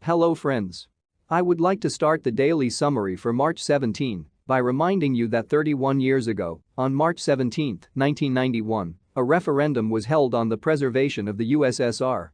Hello friends. I would like to start the daily summary for March 17 by reminding you that 31 years ago, on March 17, 1991, a referendum was held on the preservation of the USSR.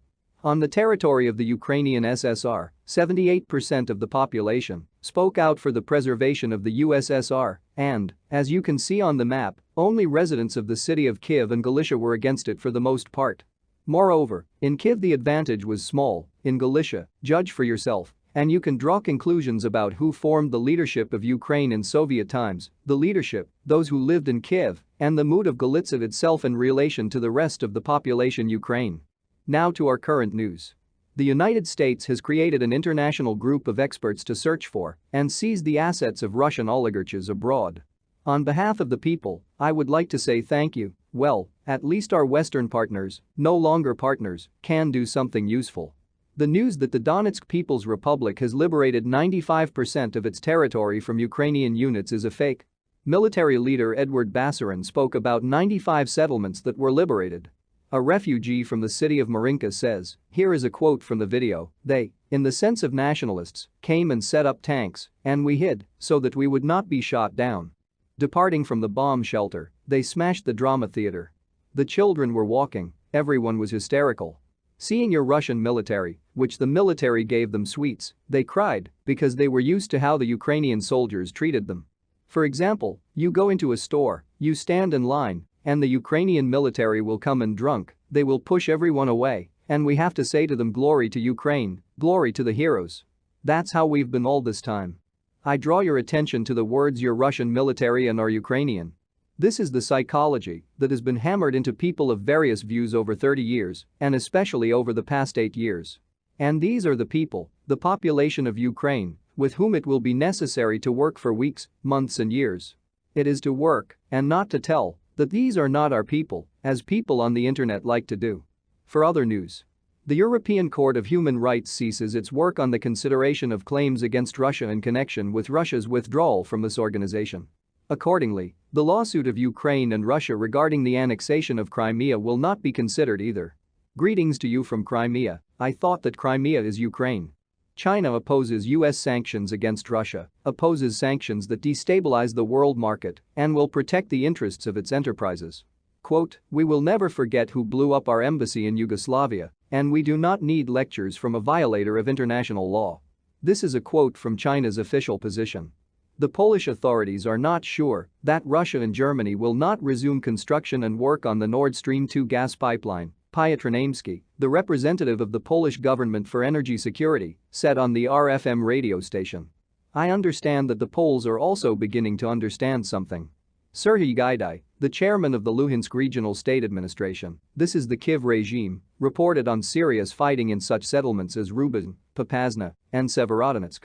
On the territory of the Ukrainian SSR, 78% of the population spoke out for the preservation of the USSR, and, as you can see on the map, only residents of the city of Kyiv and Galicia were against it for the most part. Moreover, in Kyiv the advantage was small, in Galicia, judge for yourself, and you can draw conclusions about who formed the leadership of Ukraine in Soviet times, the leadership, those who lived in Kyiv, and the mood of Galicia itself in relation to the rest of the population Ukraine. Now to our current news. The United States has created an international group of experts to search for and seize the assets of Russian oligarchs abroad. On behalf of the people, I would like to say thank you. Well, at least our Western partners, no longer partners, can do something useful. The news that the Donetsk People's Republic has liberated 95% of its territory from Ukrainian units is a fake. Military leader Edward Bassarin spoke about 95 settlements that were liberated. A refugee from the city of Marinka says, here is a quote from the video, "They, in the sense of nationalists, came and set up tanks, and we hid, so that we would not be shot down. Departing from the bomb shelter, they smashed the drama theater. The children were walking, everyone was hysterical. Seeing your Russian military, which the military gave them sweets, they cried, because they were used to how the Ukrainian soldiers treated them. For example, you go into a store, you stand in line, and the Ukrainian military will come and drunk, they will push everyone away, and we have to say to them glory to Ukraine, glory to the heroes. That's how we've been all this time. I draw your attention to the words your Russian military and our Ukrainian. This is the psychology that has been hammered into people of various views over 30 years, and especially over the past 8 years. And these are the people, the population of Ukraine, with whom it will be necessary to work for weeks, months and years. It is to work, and not to tell, that these are not our people, as people on the internet like to do. For other news. The European Court of Human Rights ceases its work on the consideration of claims against Russia in connection with Russia's withdrawal from this organization. Accordingly, the lawsuit of Ukraine and Russia regarding the annexation of Crimea will not be considered either. Greetings to you from Crimea. I thought that Crimea is Ukraine. China opposes US sanctions against Russia, opposes sanctions that destabilize the world market, and will protect the interests of its enterprises. Quote, we will never forget who blew up our embassy in Yugoslavia, and we do not need lectures from a violator of international law. This is a quote from China's official position. The Polish authorities are not sure that Russia and Germany will not resume construction and work on the Nord Stream 2 gas pipeline, Piotr Naimski, the representative of the Polish government for energy security, said on the RFM radio station. I understand that the Poles are also beginning to understand something. Serhiy Gaidai, the chairman of the Luhansk Regional State Administration, this is the Kyiv regime, reported on serious fighting in such settlements as Rubin, Popasna, and Severodonetsk.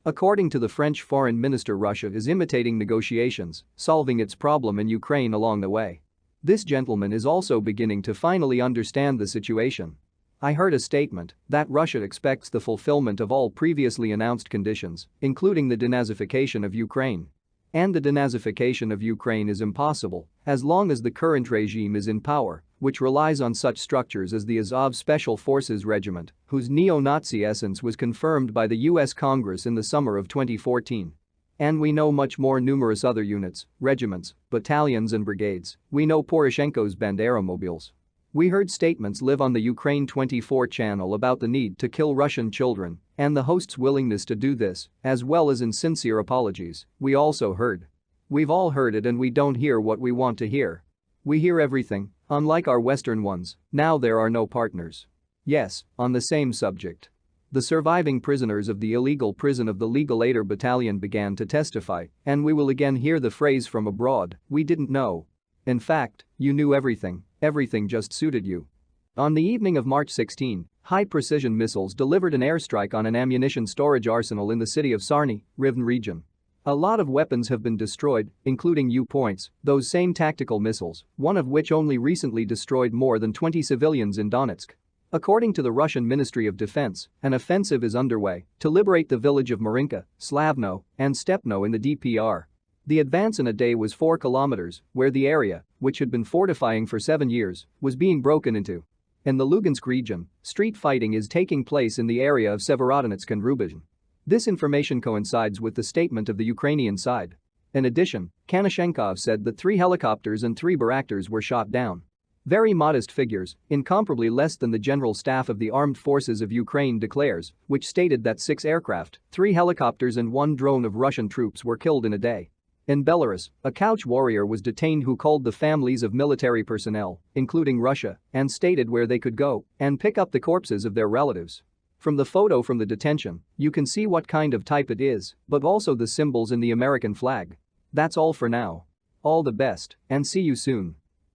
According to the French foreign minister, Russia is imitating negotiations, solving its problem in Ukraine along the way. This gentleman is also beginning to finally understand the situation. I heard a statement that Russia expects the fulfillment of all previously announced conditions, including the denazification of Ukraine. And the denazification of Ukraine is impossible as long as the current regime is in power, which relies on such structures as the Azov Special Forces Regiment, whose neo-Nazi essence was confirmed by the US Congress in the summer of 2014. And we know much more numerous other units, regiments, battalions and brigades. We know Poroshenko's Banderomobiles. We heard statements live on the Ukraine 24 channel about the need to kill Russian children and the host's willingness to do this, as well as insincere apologies. We also heard. We've all heard it, and we don't hear what we want to hear. We hear everything, unlike our Western ones. Now there are no partners. Yes, on the same subject. The surviving prisoners of the illegal prison of the Legal Aider Battalion began to testify, and we will again hear the phrase from abroad, we didn't know. In fact, you knew everything, everything just suited you. On the evening of March 16, high-precision missiles delivered an airstrike on an ammunition storage arsenal in the city of Sarny, Rivne region. A lot of weapons have been destroyed, including U-points, those same tactical missiles, one of which only recently destroyed more than 20 civilians in Donetsk. According to the Russian Ministry of Defense, an offensive is underway to liberate the village of Marinka, Slavno, and Stepno in the DPR. The advance in a day was 4 kilometers, where the area, which had been fortifying for 7 years, was being broken into. In the Lugansk region, street fighting is taking place in the area of Severodonetsk and Rubizhne. This information coincides with the statement of the Ukrainian side. In addition, Kanashenkov said that 3 helicopters and 3 Bayraktars were shot down. Very modest figures, incomparably less than the General Staff of the Armed Forces of Ukraine declares, which stated that 6 aircraft, 3 helicopters and 1 drone of Russian troops were killed in a day. In Belarus, a couch warrior was detained who called the families of military personnel, including Russia, and stated where they could go and pick up the corpses of their relatives. From the photo from the detention, you can see what kind of type it is, but also the symbols in the American flag. That's all for now. All the best, and see you soon.